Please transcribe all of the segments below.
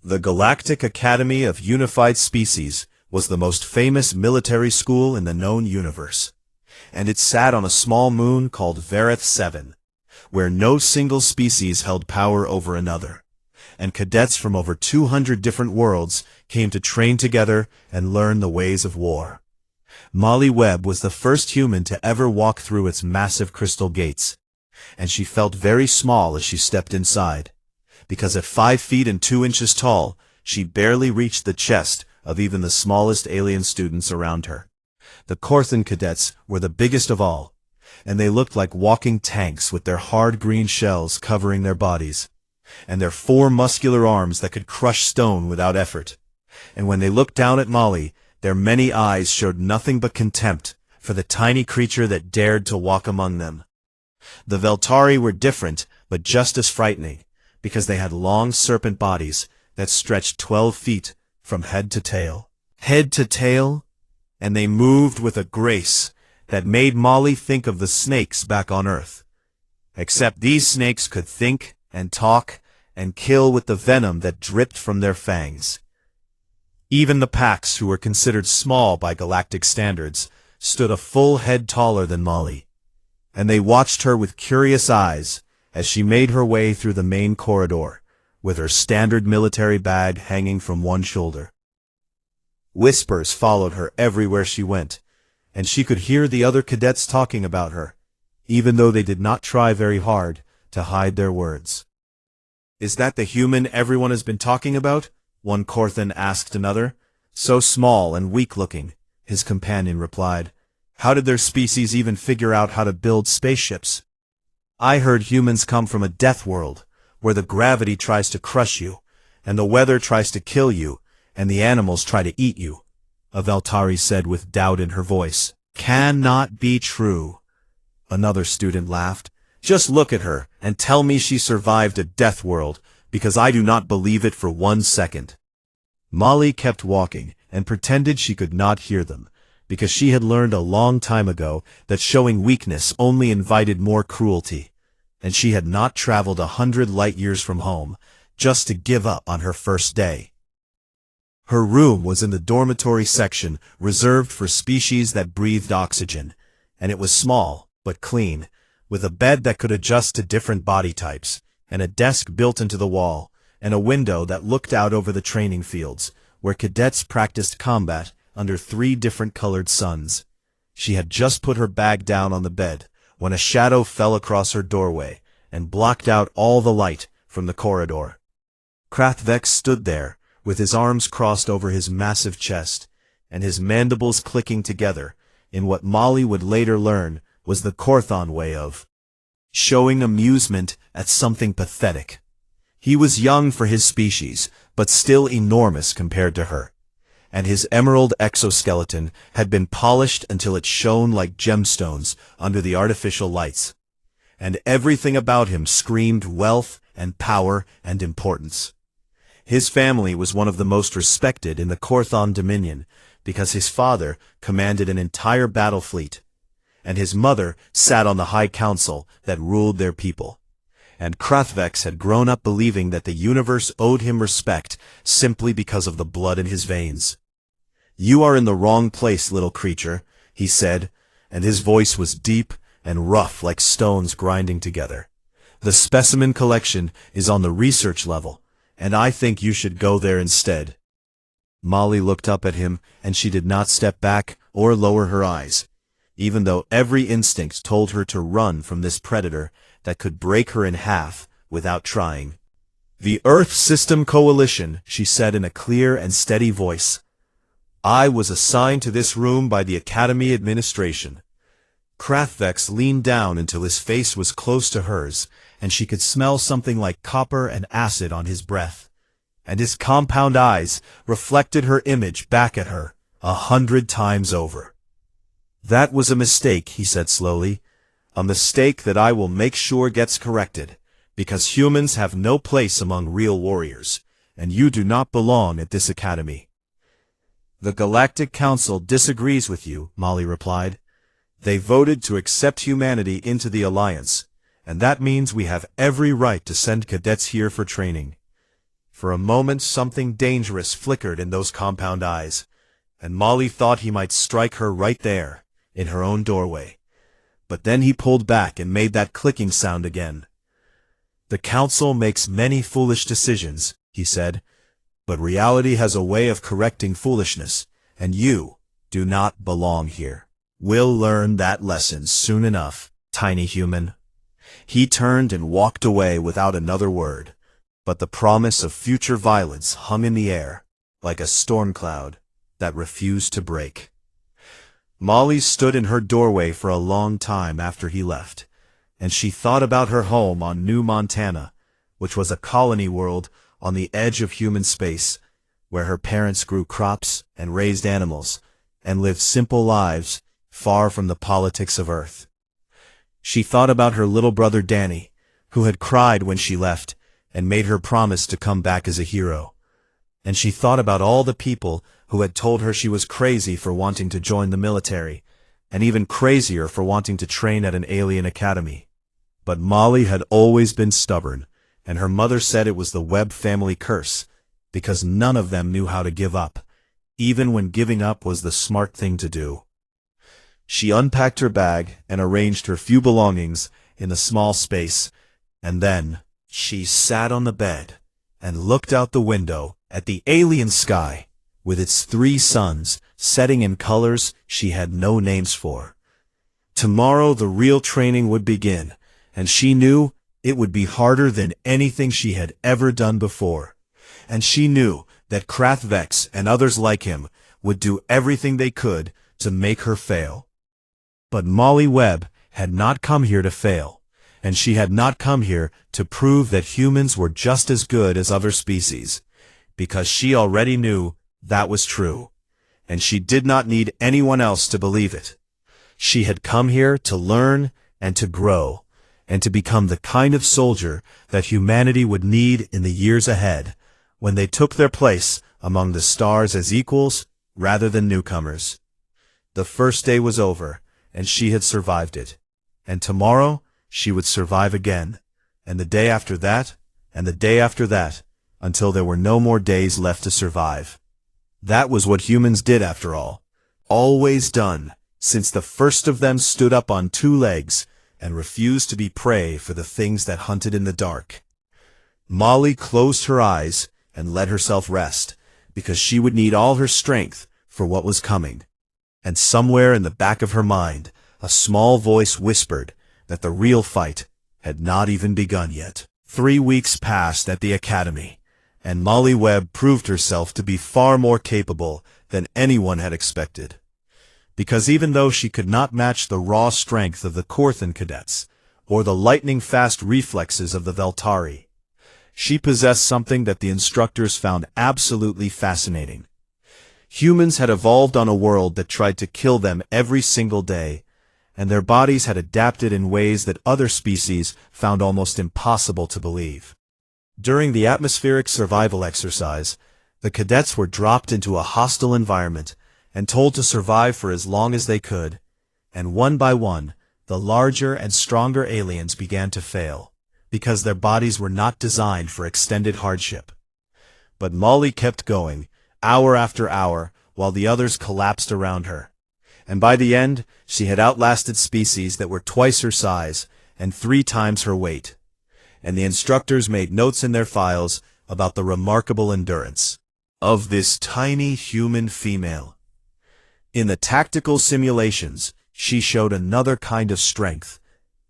The Galactic Academy of Unified Species was the most famous military school in the known universe, and it sat on a small moon called Vareth 7, where no single species held power over another, and cadets from over 200 different worlds came to train together and learn the ways of war. Molly Webb was the first human to ever walk through its massive crystal gates, and she felt very small as she stepped inside, because at 5 feet and 2 inches tall, she barely reached the chest of even the smallest alien students around her. The Corthan cadets were the biggest of all, and they looked like walking tanks with their hard green shells covering their bodies, and their 4 muscular arms that could crush stone without effort. And when they looked down at Molly, their many eyes showed nothing but contempt for the tiny creature that dared to walk among them. The Veltari were different, but just as frightening, because they had long serpent bodies that stretched 12 feet from head to tail. Head to tail, and they moved with a grace that made Molly think of the snakes back on Earth. Except these snakes could think and talk and kill with the venom that dripped from their fangs. Even the Pax, who were considered small by galactic standards, stood a full head taller than Molly, and they watched her with curious eyes as she made her way through the main corridor, with her standard military bag hanging from one shoulder. Whispers followed her everywhere she went, and she could hear the other cadets talking about her, even though they did not try very hard to hide their words. "Is that the human everyone has been talking about?" one Corthan asked another. "So small and weak-looking," his companion replied. "How did their species even figure out how to build spaceships?" "I heard humans come from a death world, where the gravity tries to crush you, and the weather tries to kill you, and the animals try to eat you," a Veltari said with doubt in her voice. "Cannot be true," another student laughed. "Just look at her and tell me she survived a death world, because I do not believe it for 1 second. Molly kept walking and pretended she could not hear them, because she had learned a long time ago that showing weakness only invited more cruelty, and she had not traveled 100 light-years from home just to give up on her first day. Her room was in the dormitory section reserved for species that breathed oxygen, and it was small but clean, with a bed that could adjust to different body types, and a desk built into the wall, and a window that looked out over the training fields, where cadets practiced combat under 3 different colored suns. She had just put her bag down on the bed when a shadow fell across her doorway and blocked out all the light from the corridor. Krathvex stood there, with his arms crossed over his massive chest, and his mandibles clicking together in what Molly would later learn was the Corthon way of showing amusement at something pathetic. He was young for his species, but still enormous compared to her, and his emerald exoskeleton had been polished until it shone like gemstones under the artificial lights, and everything about him screamed wealth and power and importance. His family was one of the most respected in the Corthon Dominion, because his father commanded an entire battle fleet, and his mother sat on the High Council that ruled their people. And Krathvex had grown up believing that the universe owed him respect simply because of the blood in his veins. "You are in the wrong place, little creature," he said, and his voice was deep and rough like stones grinding together. "The specimen collection is on the research level, and I think you should go there instead." Molly looked up at him, and she did not step back or lower her eyes, even though every instinct told her to run from this predator that could break her in half without trying. "The Earth System Coalition," she said in a clear and steady voice. "I was assigned to this room by the Academy administration." Krathvex leaned down until his face was close to hers, and she could smell something like copper and acid on his breath, and his compound eyes reflected her image back at her 100 times over. "That was a mistake," he said slowly. "A mistake that I will make sure gets corrected, because humans have no place among real warriors, and you do not belong at this academy." "The Galactic Council disagrees with you," Molly replied. "They voted to accept humanity into the Alliance, and that means we have every right to send cadets here for training." For a moment something dangerous flickered in those compound eyes, and Molly thought he might strike her right there, in her own doorway. But then he pulled back and made that clicking sound again. "The Council makes many foolish decisions," he said, "but reality has a way of correcting foolishness, and you do not belong here. We'll learn that lesson soon enough, tiny human." He turned and walked away without another word, but the promise of future violence hung in the air, like a storm cloud that refused to break. Molly stood in her doorway for a long time after he left, and she thought about her home on New Montana, which was a colony world on the edge of human space, where her parents grew crops and raised animals, and lived simple lives far from the politics of Earth. She thought about her little brother Danny, who had cried when she left and made her promise to come back as a hero. And she thought about all the people who had told her she was crazy for wanting to join the military, and even crazier for wanting to train at an alien academy. But Molly had always been stubborn, and her mother said it was the Webb family curse, because none of them knew how to give up, even when giving up was the smart thing to do. She unpacked her bag and arranged her few belongings in the small space, and then she sat on the bed and looked out the window at the alien sky with its 3 suns setting in colors she had no names for. Tomorrow the real training would begin, and she knew it would be harder than anything she had ever done before. And she knew that Krathvex and others like him would do everything they could to make her fail. But Molly Webb had not come here to fail, and she had not come here to prove that humans were just as good as other species, because she already knew that was true, and she did not need anyone else to believe it. She had come here to learn and to grow, and to become the kind of soldier that humanity would need in the years ahead, when they took their place among the stars as equals rather than newcomers. The first day was over, and she had survived it. And tomorrow she would survive again, and the day after that, and the day after that, until there were no more days left to survive. That was what humans did after all. Always done, since the first of them stood up on 2 legs and refused to be prey for the things that hunted in the dark. Molly closed her eyes and let herself rest, because she would need all her strength for what was coming. And somewhere in the back of her mind, a small voice whispered that the real fight had not even begun yet. 3 weeks passed at the academy, and Molly Webb proved herself to be far more capable than anyone had expected. Because even though she could not match the raw strength of the Korthan cadets, or the lightning-fast reflexes of the Veltari, she possessed something that the instructors found absolutely fascinating. Humans had evolved on a world that tried to kill them every single day, and their bodies had adapted in ways that other species found almost impossible to believe. During the atmospheric survival exercise, the cadets were dropped into a hostile environment and told to survive for as long as they could, and one by one, the larger and stronger aliens began to fail, because their bodies were not designed for extended hardship. But Molly kept going, hour after hour, while the others collapsed around her. And by the end, she had outlasted species that were twice her size and 3 times her weight. And the instructors made notes in their files about the remarkable endurance of this tiny human female. In the tactical simulations, she showed another kind of strength,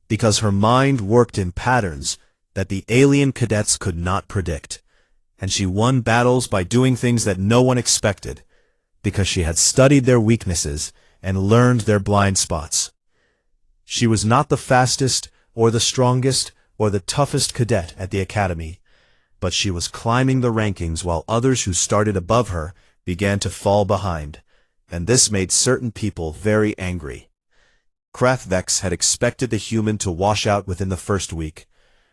because her mind worked in patterns that the alien cadets could not predict. And she won battles by doing things that no one expected, because she had studied their weaknesses and learned their blind spots. She was not the fastest, or the strongest, or the toughest cadet at the academy, but she was climbing the rankings while others who started above her began to fall behind, and this made certain people very angry. Krathvex had expected the human to wash out within the first week,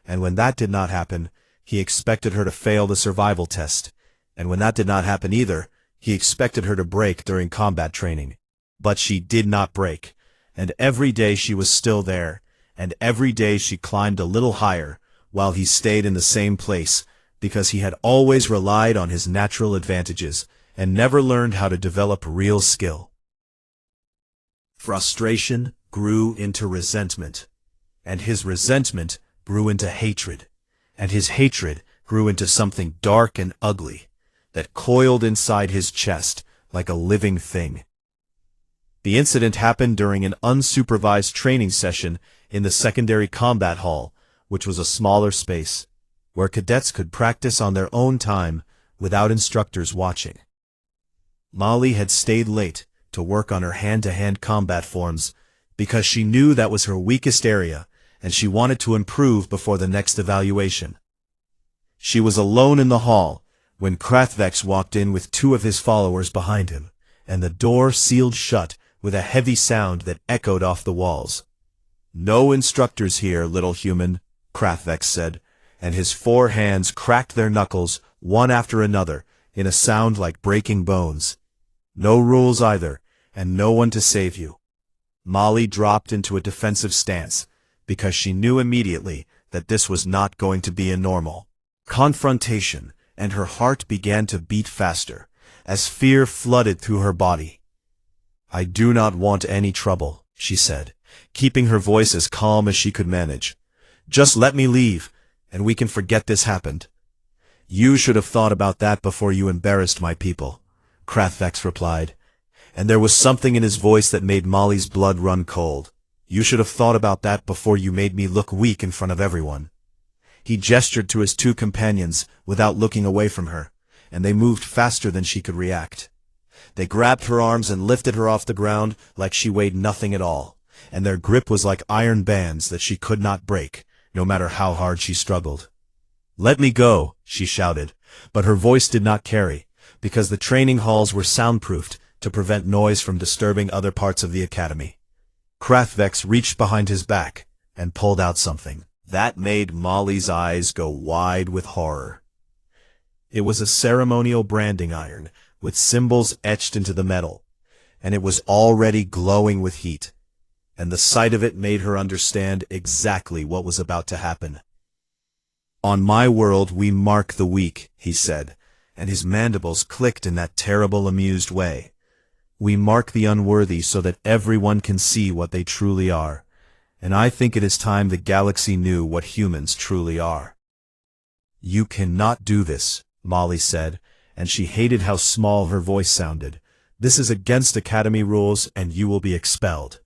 and when that did not happen, he expected her to fail the survival test, and when that did not happen either, he expected her to break during combat training. But she did not break, and every day she was still there, and every day she climbed a little higher, while he stayed in the same place, because he had always relied on his natural advantages and never learned how to develop real skill. Frustration grew into resentment, and his resentment grew into hatred, and his hatred grew into something dark and ugly that coiled inside his chest like a living thing. The incident happened during an unsupervised training session in the secondary combat hall, which was a smaller space, where cadets could practice on their own time without instructors watching. Molly had stayed late to work on her hand-to-hand combat forms because she knew that was her weakest area and she wanted to improve before the next evaluation. She was alone in the hall when Krathvex walked in with two of his followers behind him, and the door sealed shut with a heavy sound that echoed off the walls. "No instructors here, little human," Krathvex said, and his 4 hands cracked their knuckles one after another in a sound like breaking bones. "No rules either, and no one to save you." Molly dropped into a defensive stance because she knew immediately that this was not going to be a normal confrontation, and her heart began to beat faster as fear flooded through her body. "I do not want any trouble," she said, keeping her voice as calm as she could manage. "Just let me leave, and we can forget this happened." "You should have thought about that before you embarrassed my people," Krathvex replied, and there was something in his voice that made Molly's blood run cold. "You should have thought about that before you made me look weak in front of everyone." He gestured to his 2 companions without looking away from her, and they moved faster than she could react. They grabbed her arms and lifted her off the ground like she weighed nothing at all, and their grip was like iron bands that she could not break, no matter how hard she struggled. "Let me go," she shouted, but her voice did not carry, because the training halls were soundproofed to prevent noise from disturbing other parts of the academy. Krathvex reached behind his back and pulled out something that made Molly's eyes go wide with horror. It was a ceremonial branding iron with symbols etched into the metal, and it was already glowing with heat, and the sight of it made her understand exactly what was about to happen. "On my world we mark the weak," he said, and his mandibles clicked in that terrible amused way. "We mark the unworthy so that everyone can see what they truly are, and I think it is time the galaxy knew what humans truly are." "You cannot do this," Molly said, and she hated how small her voice sounded. "This is against Academy rules, and you will be expelled."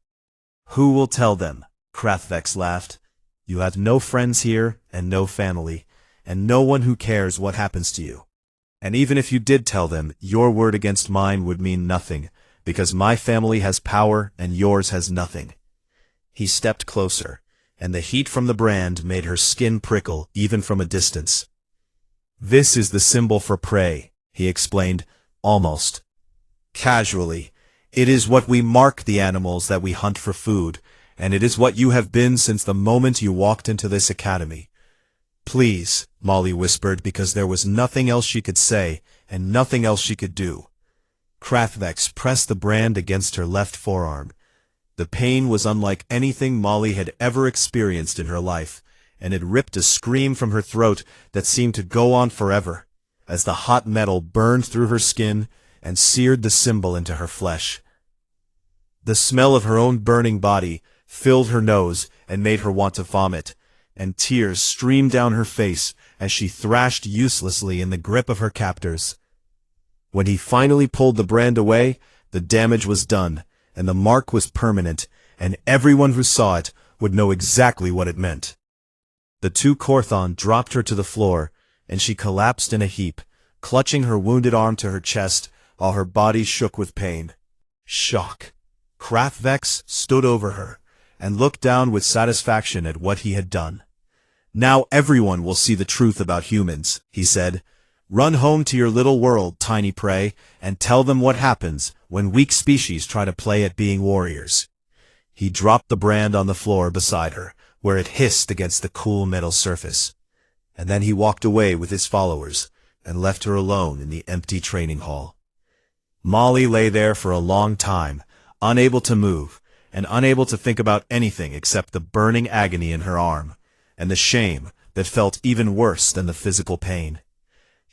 "Who will tell them?" Krathvex laughed. "You have no friends here, and no family, and no one who cares what happens to you. And even if you did tell them, your word against mine would mean nothing, because my family has power and yours has nothing." He stepped closer, and the heat from the brand made her skin prickle even from a distance. "This is the symbol for prey," he explained, almost casually. "It is what we mark the animals that we hunt for food, and it is what you have been since the moment you walked into this academy." "Please," Molly whispered, because there was nothing else she could say and nothing else she could do. Krathvex pressed the brand against her left forearm. The pain was unlike anything Molly had ever experienced in her life, and it ripped a scream from her throat that seemed to go on forever, as the hot metal burned through her skin and seared the symbol into her flesh. The smell of her own burning body filled her nose and made her want to vomit, and tears streamed down her face as she thrashed uselessly in the grip of her captors. When he finally pulled the brand away, the damage was done, and the mark was permanent, and everyone who saw it would know exactly what it meant. The 2 Korthon dropped her to the floor, and she collapsed in a heap, clutching her wounded arm to her chest while her body shook with pain. Shock. Krathvex stood over her and looked down with satisfaction at what he had done. "Now everyone will see the truth about humans," he said. "Run home to your little world, tiny prey, and tell them what happens when weak species try to play at being warriors." He dropped the brand on the floor beside her, where it hissed against the cool metal surface. And then he walked away with his followers and left her alone in the empty training hall. Molly lay there for a long time, unable to move, and unable to think about anything except the burning agony in her arm, and the shame that felt even worse than the physical pain.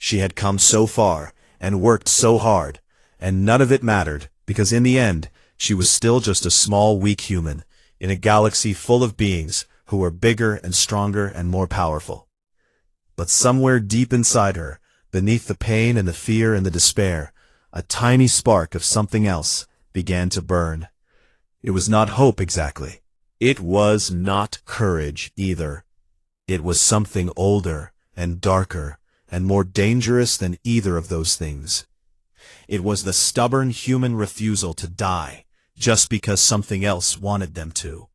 She had come so far, and worked so hard, and none of it mattered, because in the end, she was still just a small, weak human, in a galaxy full of beings who were bigger and stronger and more powerful. But somewhere deep inside her, beneath the pain and the fear and the despair, a tiny spark of something else began to burn. It was not hope exactly. It was not courage either. It was something older and darker and more dangerous than either of those things. It was the stubborn human refusal to die just because something else wanted them to.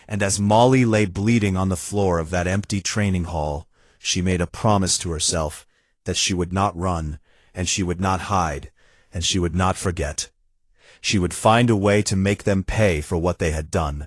And as Molly lay bleeding on the floor of that empty training hall, she made a promise to herself that she would not run, and she would not hide, and she would not forget. She would find a way to make them pay for what they had done.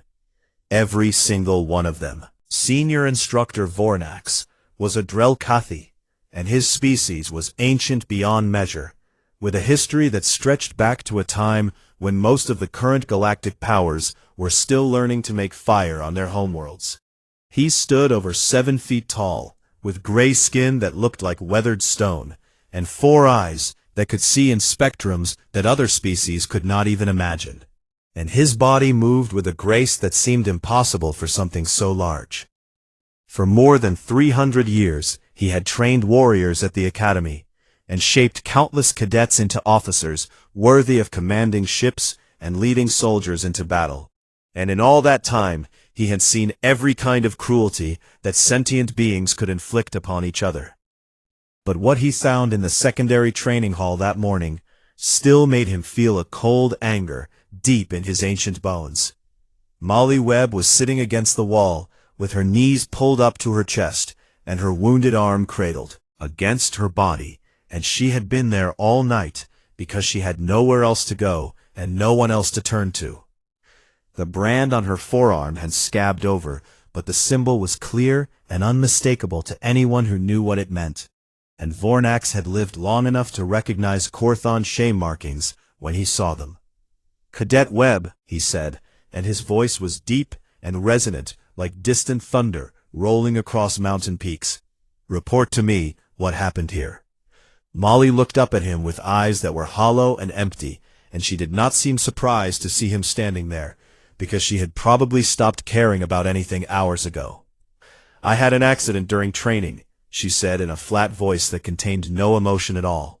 Every single one of them. Senior Instructor Vornax was a Drelkathi, and his species was ancient beyond measure, with a history that stretched back to a time when most of the current galactic powers were still learning to make fire on their homeworlds. He stood over 7 feet tall, with gray skin that looked like weathered stone, and 4 eyes that could see in spectrums that other species could not even imagine. And his body moved with a grace that seemed impossible for something so large. For more than 300 years, he had trained warriors at the academy, and shaped countless cadets into officers worthy of commanding ships and leading soldiers into battle. And in all that time, he had seen every kind of cruelty that sentient beings could inflict upon each other. But what he found in the secondary training hall that morning still made him feel a cold anger deep in his ancient bones. Molly Webb was sitting against the wall, with her knees pulled up to her chest, and her wounded arm cradled against her body, and she had been there all night because she had nowhere else to go and no one else to turn to. The brand on her forearm had scabbed over, but the symbol was clear and unmistakable to anyone who knew what it meant. And Vornax had lived long enough to recognize Korthon shame markings when he saw them. "Cadet Webb," he said, and his voice was deep and resonant like distant thunder rolling across mountain peaks. "Report to me what happened here." Molly looked up at him with eyes that were hollow and empty, and she did not seem surprised to see him standing there, because she had probably stopped caring about anything hours ago. "I had an accident during training," she said in a flat voice that contained no emotion at all.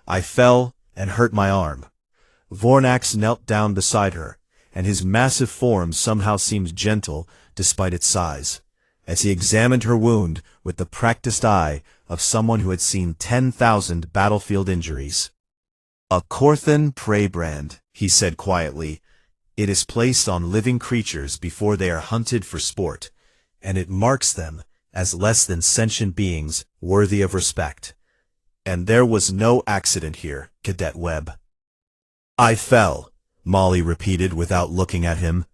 "I fell and hurt my arm." Vornax knelt down beside her, and his massive form somehow seemed gentle despite its size, as he examined her wound with the practiced eye of someone who had seen 10,000 battlefield injuries. "A Korthon prey brand," he said quietly. "It is placed on living creatures before they are hunted for sport, and it marks them as less than sentient beings worthy of respect. And there was no accident here, Cadet Webb." "I fell," Molly repeated without looking at him.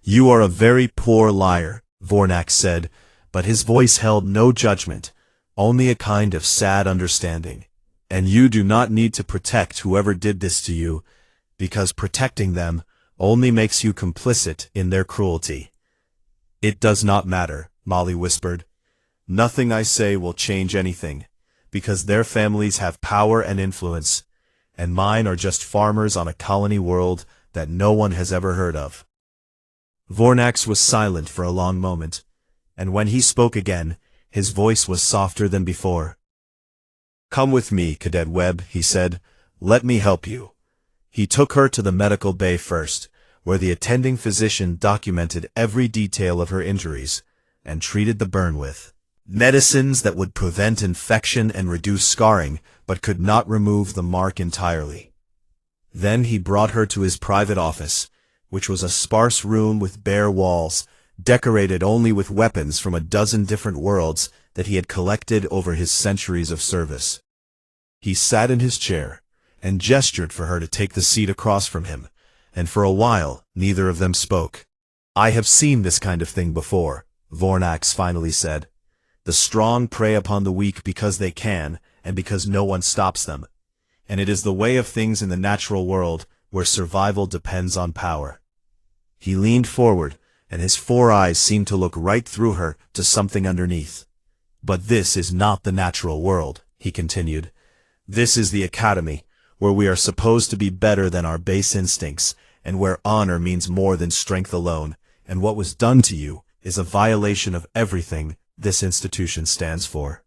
"You are a very poor liar," Vornax said, but his voice held no judgment, only a kind of sad understanding. "And you do not need to protect whoever did this to you, because protecting them only makes you complicit in their cruelty." "It does not matter," Molly whispered. "Nothing I say will change anything, because their families have power and influence, and mine are just farmers on a colony world that no one has ever heard of." Vornax was silent for a long moment, and when he spoke again, his voice was softer than before. "Come with me, Cadet Webb," he said. "Let me help you." He took her to the medical bay first, where the attending physician documented every detail of her injuries, and treated the burn with medicines that would prevent infection and reduce scarring, but could not remove the mark entirely. Then he brought her to his private office, which was a sparse room with bare walls, decorated only with weapons from a dozen different worlds that he had collected over his centuries of service. He sat in his chair, and gestured for her to take the seat across from him, and for a while neither of them spoke. "I have seen this kind of thing before," Vornax finally said. "The strong prey upon the weak because they can, and because no one stops them. And it is the way of things in the natural world, where survival depends on power." He leaned forward, and his 4 eyes seemed to look right through her to something underneath. "But this is not the natural world," he continued. "This is the academy, where we are supposed to be better than our base instincts, and where honor means more than strength alone, and what was done to you is a violation of everything this institution stands for."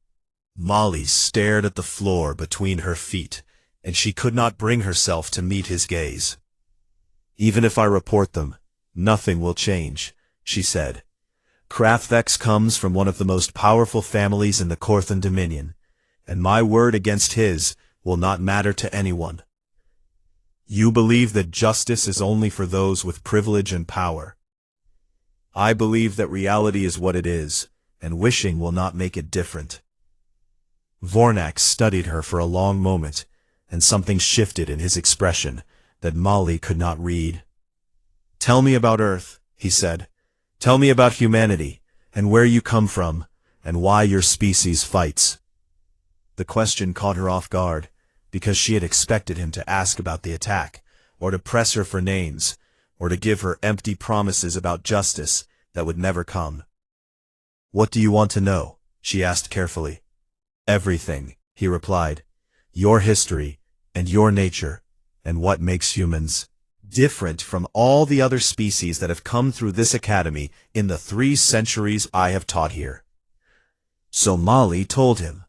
Molly stared at the floor between her feet, and she could not bring herself to meet his gaze. "Even if I report them, nothing will change," she said. "Krathvex comes from one of the most powerful families in the Korthan Dominion, and my word against his will not matter to anyone. You believe that justice is only for those with privilege and power. I believe that reality is what it is, and wishing will not make it different." Vornax studied her for a long moment, and something shifted in his expression that Molly could not read. "Tell me about Earth," he said. "Tell me about humanity, and where you come from, and why your species fights." The question caught her off guard, because she had expected him to ask about the attack, or to press her for names, or to give her empty promises about justice that would never come. "What do you want to know?" she asked carefully. "Everything," he replied. "Your history, and your nature, and what makes humans different from all the other species that have come through this academy in the 3 centuries I have taught here." So Molly told him.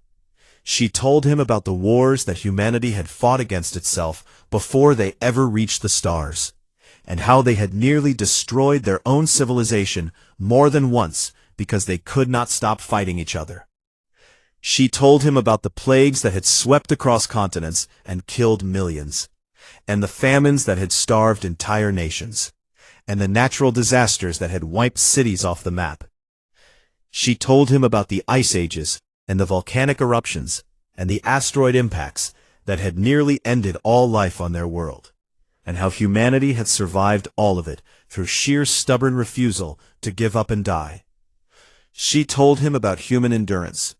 She told him about the wars that humanity had fought against itself before they ever reached the stars, and how they had nearly destroyed their own civilization more than once because they could not stop fighting each other. She told him about the plagues that had swept across continents and killed millions, and the famines that had starved entire nations, and the natural disasters that had wiped cities off the map. She told him about the ice ages and the volcanic eruptions and the asteroid impacts that had nearly ended all life on their world, and how humanity had survived all of it through sheer stubborn refusal to give up and die. She told him about human endurance,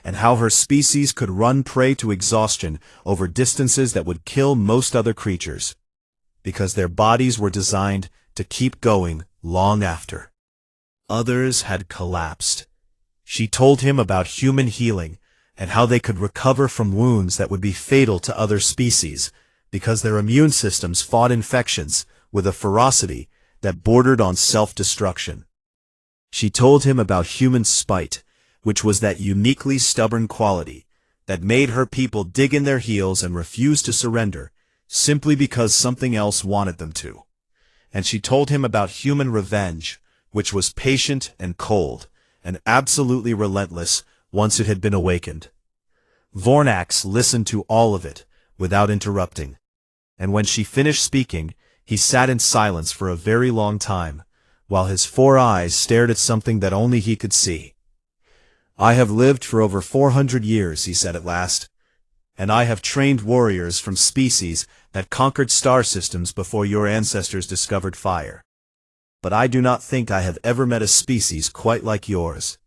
and how her species could run prey to exhaustion over distances that would kill most other creatures, because their bodies were designed to keep going long after others had collapsed. She told him about human healing, and how they could recover from wounds that would be fatal to other species, because their immune systems fought infections with a ferocity that bordered on self-destruction. She told him about human spite, which was that uniquely stubborn quality that made her people dig in their heels and refuse to surrender, simply because something else wanted them to. And she told him about human revenge, which was patient and cold, and absolutely relentless once it had been awakened. Vornax listened to all of it without interrupting, and when she finished speaking, he sat in silence for a very long time, while his 4 eyes stared at something that only he could see. "I have lived for over 400 years, he said at last, "and I have trained warriors from species that conquered star systems before your ancestors discovered fire. But I do not think I have ever met a species quite like yours."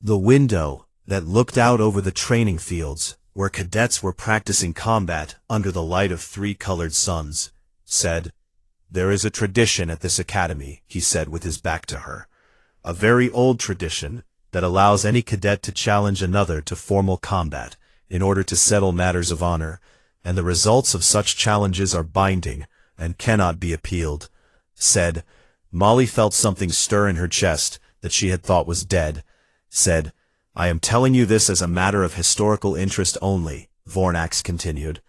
The window that looked out over the training fields, where cadets were practicing combat under the light of 3 colored suns, said, "There is a tradition at this academy," he said with his back to her, "a very old tradition that allows any cadet to challenge another to formal combat in order to settle matters of honor, and the results of such challenges are binding and cannot be appealed," said. Molly felt something stir in her chest that she had thought was dead. Said, "I am telling you this as a matter of historical interest only," Vornax continued,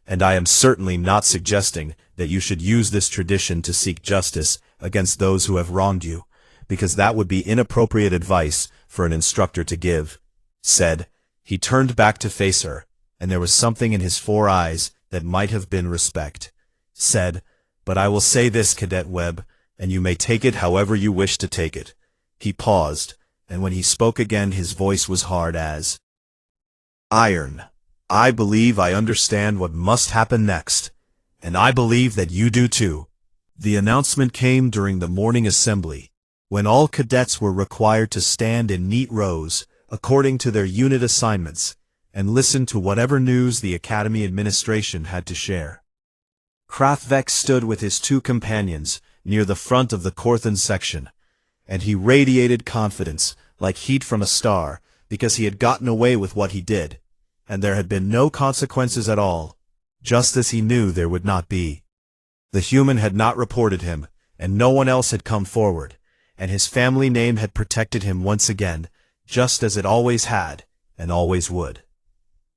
"and I am certainly not suggesting that you should use this tradition to seek justice against those who have wronged you, because that would be inappropriate advice for an instructor to give," said. He turned back to face her, and there was something in his 4 eyes that might have been respect. Said, "But I will say this, Cadet Webb, and you may take it however you wish to take it." He paused, and when he spoke again his voice was hard as iron. "I believe I understand what must happen next, and I believe that you do too." The announcement came during the morning assembly, when all cadets were required to stand in neat rows according to their unit assignments and listen to whatever news the Academy administration had to share. Krathvex stood with his 2 companions near the front of the Korthan section, and he radiated confidence like heat from a star because he had gotten away with what he did, and there had been no consequences at all, just as he knew there would not be. The human had not reported him, and no one else had come forward, and his family name had protected him once again, just as it always had, and always would.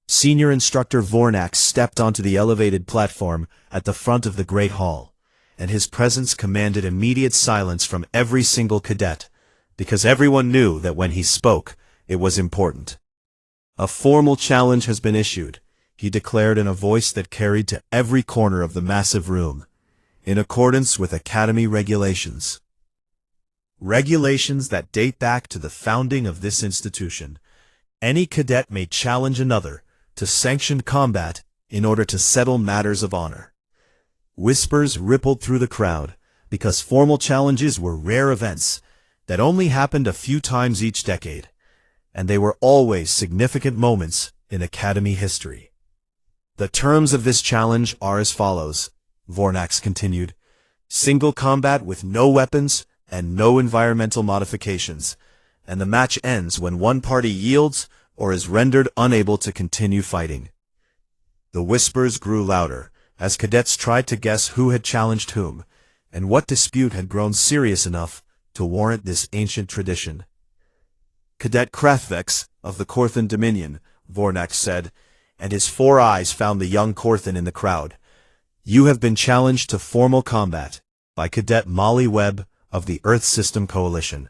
Senior Instructor Vornax stepped onto the elevated platform at the front of the Great Hall, and his presence commanded immediate silence from every single cadet, because everyone knew that when he spoke, it was important. "A formal challenge has been issued," he declared in a voice that carried to every corner of the massive room, "in accordance with Academy regulations. Regulations that date back to the founding of this institution. Any cadet may challenge another to sanctioned combat in order to settle matters of honor." Whispers rippled through the crowd, because formal challenges were rare events that only happened a few times each decade, and they were always significant moments in Academy history. "The terms of this challenge are as follows," Vornax continued. "Single combat with no weapons and no environmental modifications, and the match ends when one party yields or is rendered unable to continue fighting." The whispers grew louder as cadets tried to guess who had challenged whom, and what dispute had grown serious enough to warrant this ancient tradition. "Cadet Krathvex of the Korthan Dominion," Vornax said, and his 4 eyes found the young Korthan in the crowd. "You have been challenged to formal combat by Cadet Molly Webb of the Earth System Coalition."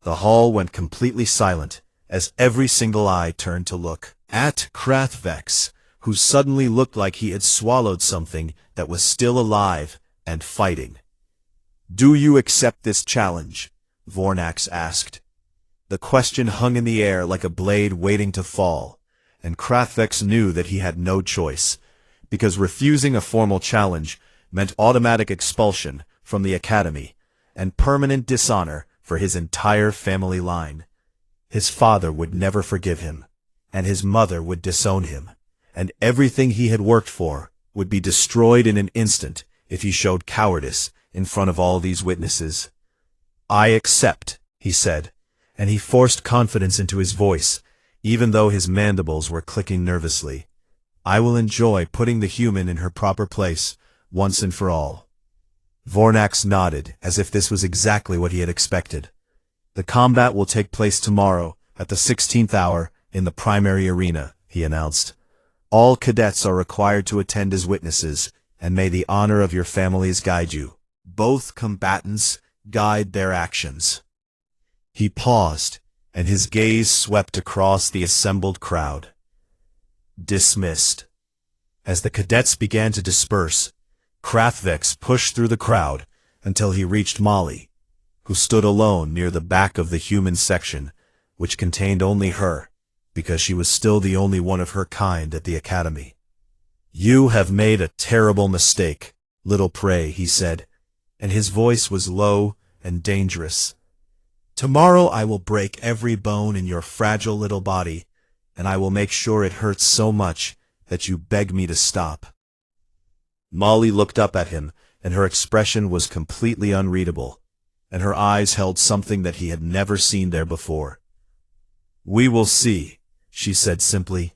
The hall went completely silent as every single eye turned to look at Krathvex, who suddenly looked like he had swallowed something that was still alive and fighting. "Do you accept this challenge?" Vornax asked. The question hung in the air like a blade waiting to fall, and Krathvex knew that he had no choice, because refusing a formal challenge meant automatic expulsion from the Academy and permanent dishonor for his entire family line. His father would never forgive him, and his mother would disown him, and everything he had worked for would be destroyed in an instant if he showed cowardice in front of all these witnesses. "I accept," he said, and he forced confidence into his voice, even though his mandibles were clicking nervously. "I will enjoy putting the human in her proper place, once and for all." Vornax nodded, as if this was exactly what he had expected. "The combat will take place tomorrow, at the 16th hour, in the primary arena," he announced. "All cadets are required to attend as witnesses, and may the honor of your families guide you. Both combatants guide their actions." He paused, and his gaze swept across the assembled crowd. "Dismissed." As the cadets began to disperse, Krathvex pushed through the crowd until he reached Molly, who stood alone near the back of the human section, which contained only her, because she was still the only one of her kind at the Academy. "You have made a terrible mistake, little prey," he said, and his voice was low and dangerous. "Tomorrow I will break every bone in your fragile little body, and I will make sure it hurts so much that you beg me to stop." Molly looked up at him, and her expression was completely unreadable, and her eyes held something that he had never seen there before. "We will see," she said simply.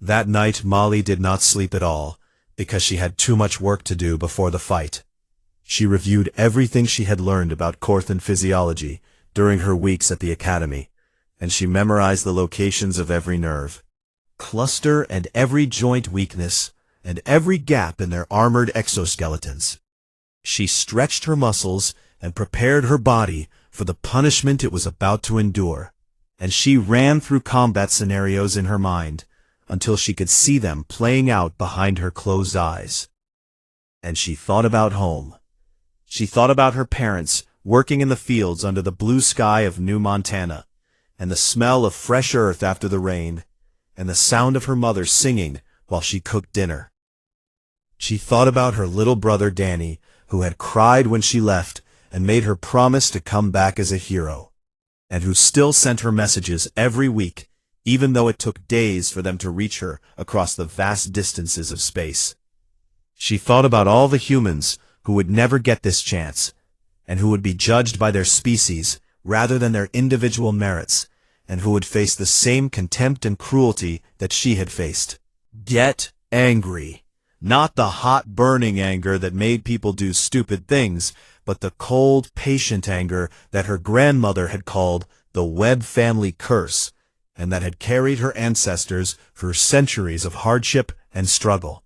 That night Molly did not sleep at all, because she had too much work to do before the fight. She reviewed everything she had learned about Korthan physiology during her weeks at the Academy, and she memorized the locations of every nerve, cluster, and every joint weakness, and every gap in their armored exoskeletons. She stretched her muscles and prepared her body for the punishment it was about to endure, and she ran through combat scenarios in her mind until she could see them playing out behind her closed eyes. And she thought about home. She thought about her parents working in the fields under the blue sky of New Montana, and the smell of fresh earth after the rain, and the sound of her mother singing while she cooked dinner. She thought about her little brother Danny, who had cried when she left and made her promise to come back as a hero, and who still sent her messages every week, even though it took days for them to reach her across the vast distances of space. She thought about all the humans who would never get this chance, and who would be judged by their species rather than their individual merits, and who would face the same contempt and cruelty that she had faced. Get angry. Not the hot, burning anger that made people do stupid things, but the cold, patient anger that her grandmother had called the Webb family curse, and that had carried her ancestors through centuries of hardship and struggle.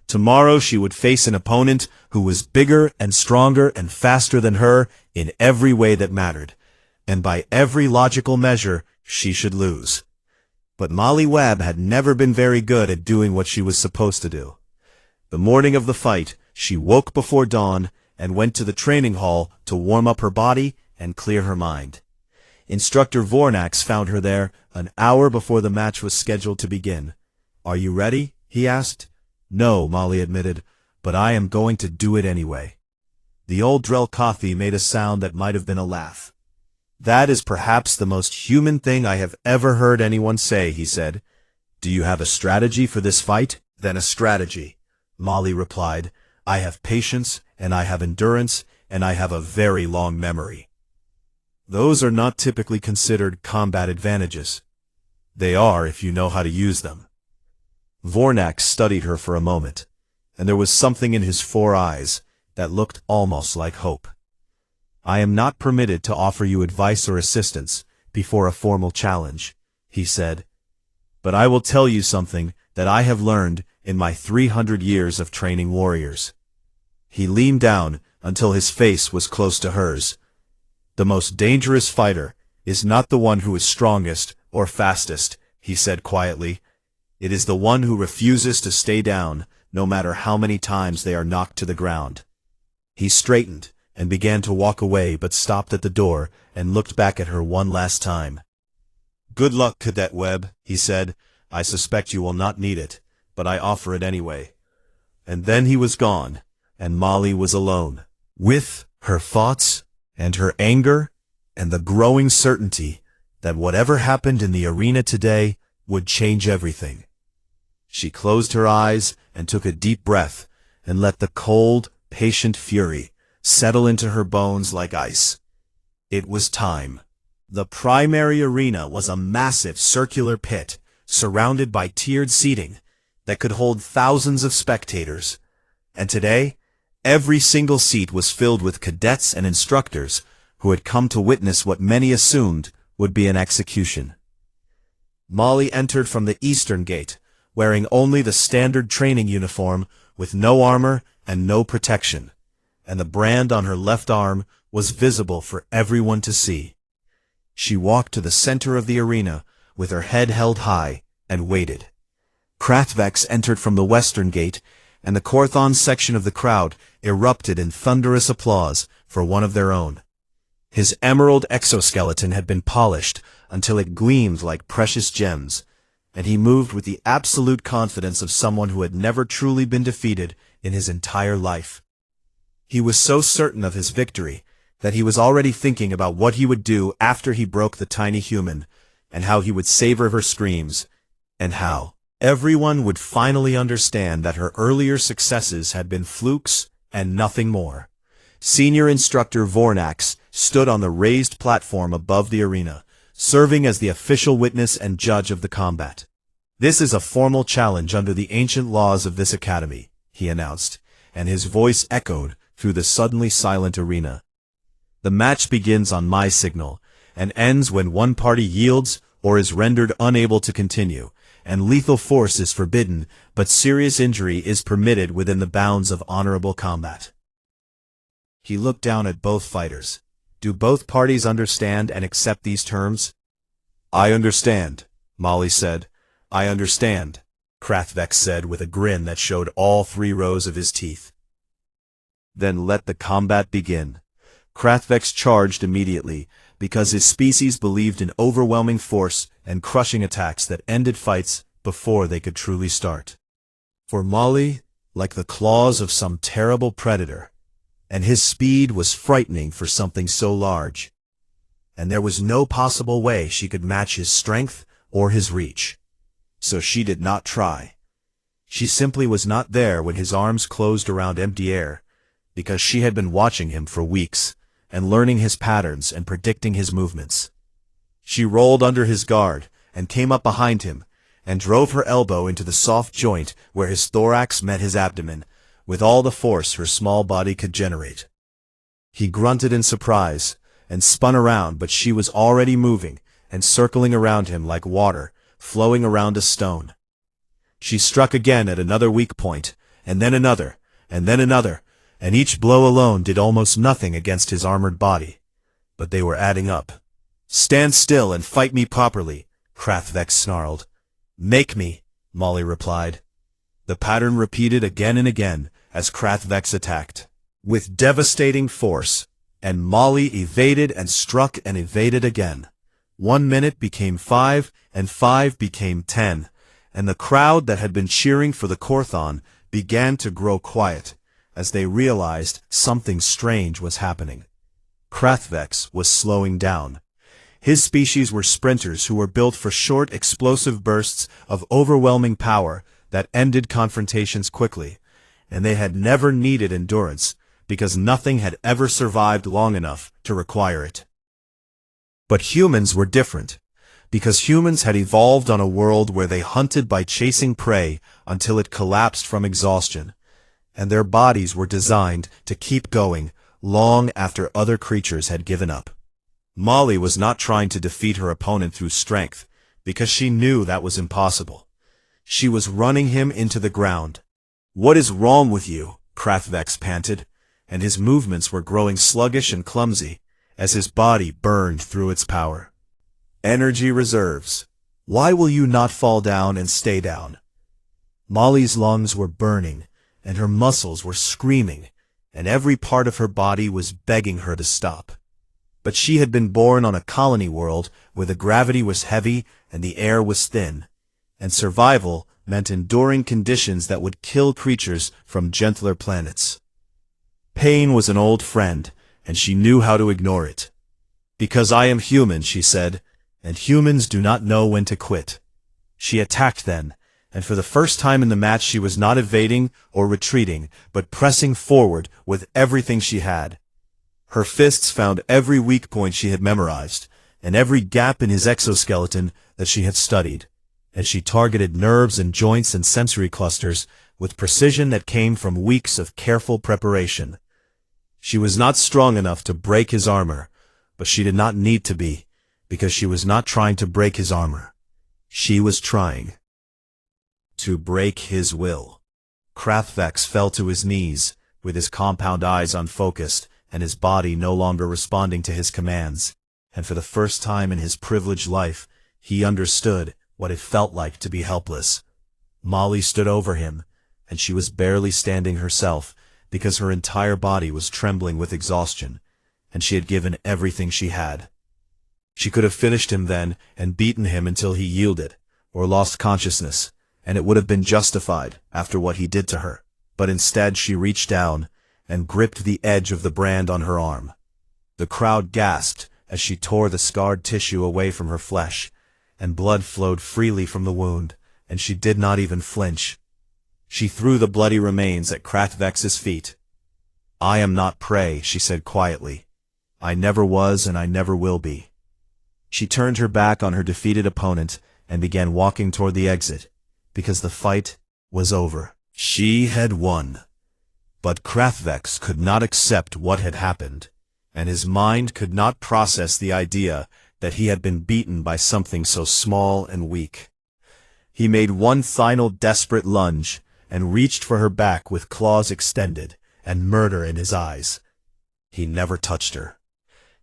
Tomorrow she would face an opponent who was bigger and stronger and faster than her in every way that mattered, and by every logical measure she should lose. But Molly Webb had never been very good at doing what she was supposed to do. The morning of the fight, she woke before dawn and went to the training hall to warm up her body and clear her mind. Instructor Vornax found her there an hour before the match was scheduled to begin. "Are you ready?" he asked. "No," Molly admitted, "but I am going to do it anyway." The old Drell coffee made a sound that might have been a laugh. "That is perhaps the most human thing I have ever heard anyone say," he said. "Do you have a strategy for this fight?" "Then a strategy," Molly replied. "I have patience, and I have endurance, and I have a very long memory." Those are not typically considered combat advantages. They are if you know how to use them. Vornax studied her for a moment, and there was something in his 4 eyes that looked almost like hope. "I am not permitted to offer you advice or assistance before a formal challenge," he said. "But I will tell you something that I have learned in my 300 years of training warriors." He leaned down until his face was close to hers. "The most dangerous fighter is not the one who is strongest or fastest," he said quietly. "It is the one who refuses to stay down, no matter how many times they are knocked to the ground." He straightened and began to walk away, but stopped at the door and looked back at her one last time. "Good luck, Cadet Webb," he said. "I suspect you will not need it, but I offer it anyway." And then he was gone, and Molly was alone, with her thoughts and her anger and the growing certainty that whatever happened in the arena today would change everything. She closed her eyes and took a deep breath and let the cold, patient fury settle into her bones like ice. It was time. The primary arena was a massive circular pit surrounded by tiered seating that could hold thousands of spectators. And today, every single seat was filled with cadets and instructors who had come to witness what many assumed would be an execution. Molly entered from the eastern gate, wearing only the standard training uniform with no armor and no protection, and the brand on her left arm was visible for everyone to see. She walked to the center of the arena with her head held high and waited. Krathvex entered from the western gate, and the Korthon section of the crowd erupted in thunderous applause for one of their own. His emerald exoskeleton had been polished until it gleamed like precious gems, and he moved with the absolute confidence of someone who had never truly been defeated in his entire life. He was so certain of his victory that he was already thinking about what he would do after he broke the tiny human, and how he would savor her screams, and how everyone would finally understand that her earlier successes had been flukes and nothing more. Senior Instructor Vornax stood on the raised platform above the arena, serving as the official witness and judge of the combat. "This is a formal challenge under the ancient laws of this academy," he announced, and his voice echoed through the suddenly silent arena. "The match begins on my signal, and ends when one party yields or is rendered unable to continue, and lethal force is forbidden, but serious injury is permitted within the bounds of honorable combat." He looked down at both fighters. "Do both parties understand and accept these terms?" "I understand," Molly said. "I understand," Krathvex said with a grin that showed all 3 rows of his teeth. "Then let the combat begin." Krathvex charged immediately, because his species believed in overwhelming force and crushing attacks that ended fights before they could truly start. For Molly, like the claws of some terrible predator, and his speed was frightening for something so large, and there was no possible way she could match his strength or his reach. So she did not try. She simply was not there when his arms closed around empty air, because she had been watching him for weeks, and learning his patterns and predicting his movements. She rolled under his guard and came up behind him and drove her elbow into the soft joint where his thorax met his abdomen with all the force her small body could generate. He grunted in surprise and spun around, but she was already moving and circling around him like water flowing around a stone. She struck again at another weak point, and then another, and then another, and each blow alone did almost nothing against his armored body. But they were adding up. "Stand still and fight me properly," Krathvex snarled. "Make me," Molly replied. The pattern repeated again and again as Krathvex attacked, with devastating force, and Molly evaded and struck and evaded again. 1 minute became 5, and 5 became 10, and the crowd that had been cheering for the Korthon began to grow quiet as they realized something strange was happening. Krathvex was slowing down. His species were sprinters who were built for short, explosive bursts of overwhelming power that ended confrontations quickly, and they had never needed endurance because nothing had ever survived long enough to require it. But humans were different, because humans had evolved on a world where they hunted by chasing prey until it collapsed from exhaustion, and their bodies were designed to keep going long after other creatures had given up. Molly was not trying to defeat her opponent through strength, because she knew that was impossible. She was running him into the ground. "What is wrong with you?" Krathvex panted, and his movements were growing sluggish and clumsy as his body burned through its power. "Energy reserves. Why will you not fall down and stay down?" Molly's lungs were burning, and her muscles were screaming, and every part of her body was begging her to stop. But she had been born on a colony world where the gravity was heavy and the air was thin, and survival meant enduring conditions that would kill creatures from gentler planets. Pain was an old friend, and she knew how to ignore it. "Because I am human," she said, "and humans do not know when to quit." She attacked then, and for the first time in the match she was not evading or retreating, but pressing forward with everything she had. Her fists found every weak point she had memorized, and every gap in his exoskeleton that she had studied, and she targeted nerves and joints and sensory clusters with precision that came from weeks of careful preparation. She was not strong enough to break his armor, but she did not need to be, because she was not trying to break his armor. She was trying to break his will. Krathvex fell to his knees, with his compound eyes unfocused, and his body no longer responding to his commands, and for the first time in his privileged life, he understood what it felt like to be helpless. Molly stood over him, and she was barely standing herself, because her entire body was trembling with exhaustion, and she had given everything she had. She could have finished him then and beaten him until he yielded, or lost consciousness, and it would have been justified after what he did to her, but instead she reached down and gripped the edge of the brand on her arm. The crowd gasped as she tore the scarred tissue away from her flesh, and blood flowed freely from the wound, and she did not even flinch. She threw the bloody remains at Krathvex's feet. "I am not prey," she said quietly. "I never was and I never will be." She turned her back on her defeated opponent and began walking toward the exit, because the fight was over. She had won. But Krathvex could not accept what had happened, and his mind could not process the idea that he had been beaten by something so small and weak. He made one final desperate lunge and reached for her back with claws extended and murder in his eyes. He never touched her.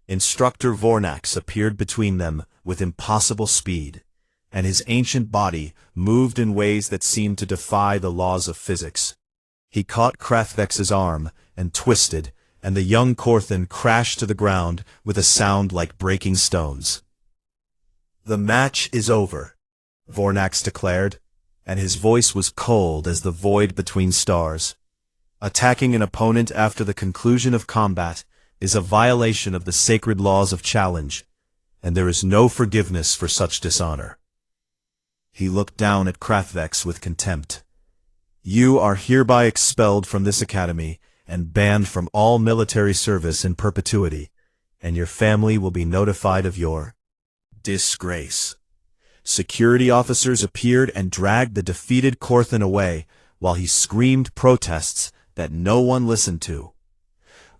Instructor Vornax appeared between them with impossible speed, and his ancient body moved in ways that seemed to defy the laws of physics. He caught Krathvex's arm and twisted, and the young Korthan crashed to the ground with a sound like breaking stones. "The match is over," Vornax declared, and his voice was cold as the void between stars. "Attacking an opponent after the conclusion of combat is a violation of the sacred laws of challenge, and there is no forgiveness for such dishonor." He looked down at Krathvex with contempt. "You are hereby expelled from this academy and banned from all military service in perpetuity, and your family will be notified of your Disgrace. Security officers appeared and dragged the defeated Korthan away, while he screamed protests that no one listened to.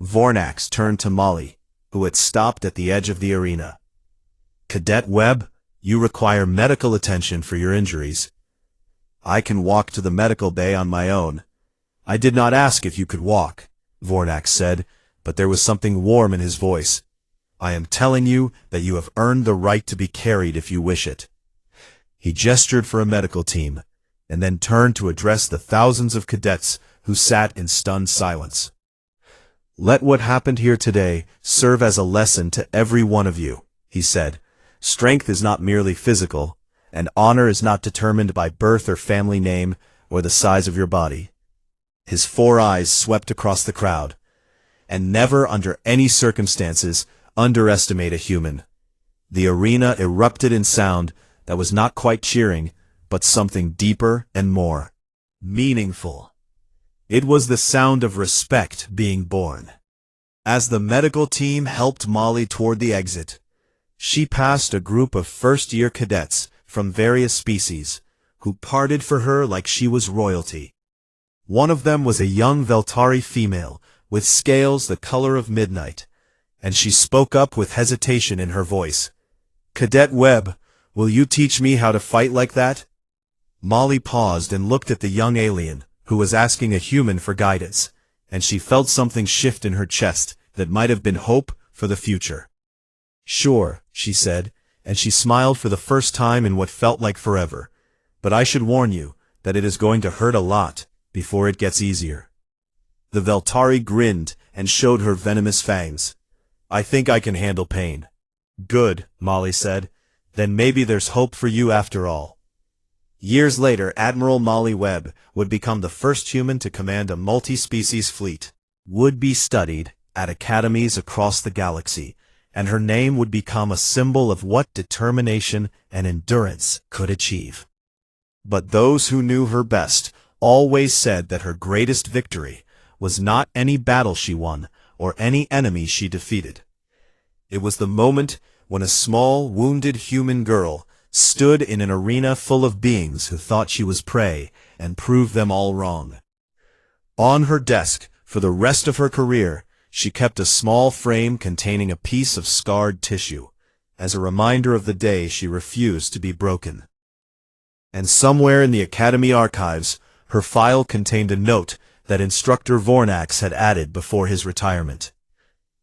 Vornax turned to Molly, who had stopped at the edge of the arena. "Cadet Webb, you require medical attention for your injuries." "I can walk to the medical bay on my own." "I did not ask if you could walk," Vornax said, but there was something warm in his voice. "I am telling you that you have earned the right to be carried if you wish it." He gestured for a medical team, and then turned to address the thousands of cadets who sat in stunned silence. "Let what happened here today serve as a lesson to every one of you," he said. "Strength is not merely physical, and honor is not determined by birth or family name or the size of your body." His 4 eyes swept across the crowd. "And never under any circumstances underestimate a human." The arena erupted in sound that was not quite cheering, but something deeper and more meaningful. It was the sound of respect being born. As the medical team helped Molly toward the exit, she passed a group of first-year cadets from various species, who parted for her like she was royalty. One of them was a young Veltari female, with scales the color of midnight, and she spoke up with hesitation in her voice. "Cadet Webb, will you teach me how to fight like that?" Molly paused and looked at the young alien, who was asking a human for guidance, and she felt something shift in her chest that might have been hope for the future. "Sure," she said, and she smiled for the first time in what felt like forever. "But I should warn you that it is going to hurt a lot before it gets easier." The Veltari grinned and showed her venomous fangs. "I think I can handle pain." "Good," Molly said. "Then maybe there's hope for you after all." Years later, Admiral Molly Webb would become the first human to command a multi-species fleet, would be studied at academies across the galaxy, and her name would become a symbol of what determination and endurance could achieve. But those who knew her best always said that her greatest victory was not any battle she won or any enemy she defeated. It was the moment when a small, wounded human girl stood in an arena full of beings who thought she was prey and proved them all wrong. On her desk, for the rest of her career, she kept a small frame containing a piece of scarred tissue, as a reminder of the day she refused to be broken. And somewhere in the Academy archives, her file contained a note that Instructor Vornax had added before his retirement.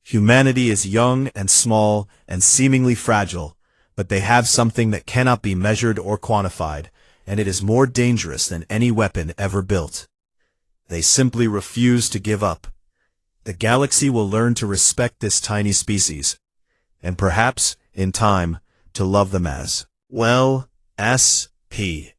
"Humanity is young and small and seemingly fragile, but they have something that cannot be measured or quantified, and it is more dangerous than any weapon ever built. They simply refuse to give up. The galaxy will learn to respect this tiny species, and perhaps, in time, to love them as, well, SP."